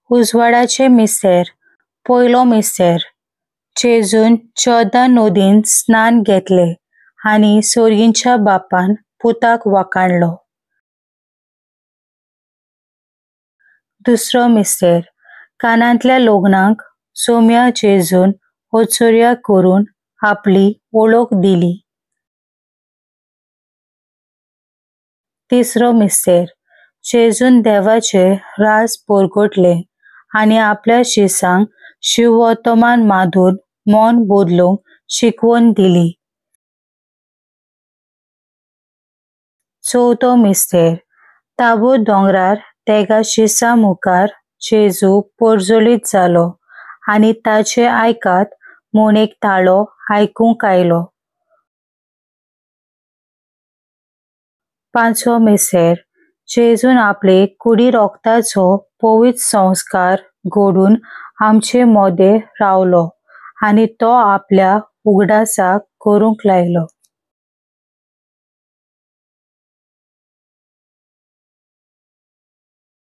उजवाडाचे मिसेर पयलो मिसेर जेजून 14 नदीन स्नान घेतले आनी सोर्गींच्या बापान पुताक वाकाणलो। दुसरो मिसेर कानांतल्या लोग्नांक सोम्या जेजून ओचोऱ्या करून आपली ओळख दिली। तिसरो मिसेर जेजून देवाचे राज परगटले आनी आपल्या शिसांक शिव वर्तमान मादून मन बोदलूंक शिकवण दिली। चौथो मिसेर ताबूत दोंगरार तेगा शिसा मुखार जेजू परजोळीत जालो आनी ताचे आयकात म्हूण एक ताळो आयकूंक आयलो। पांचवो मिसेर जेजून आपले कुडी रोगताचो पवित्र संस्कार घडून आमचे मोदें रावलो आनी तो आपल्या उगडासाक करूंक लायलो।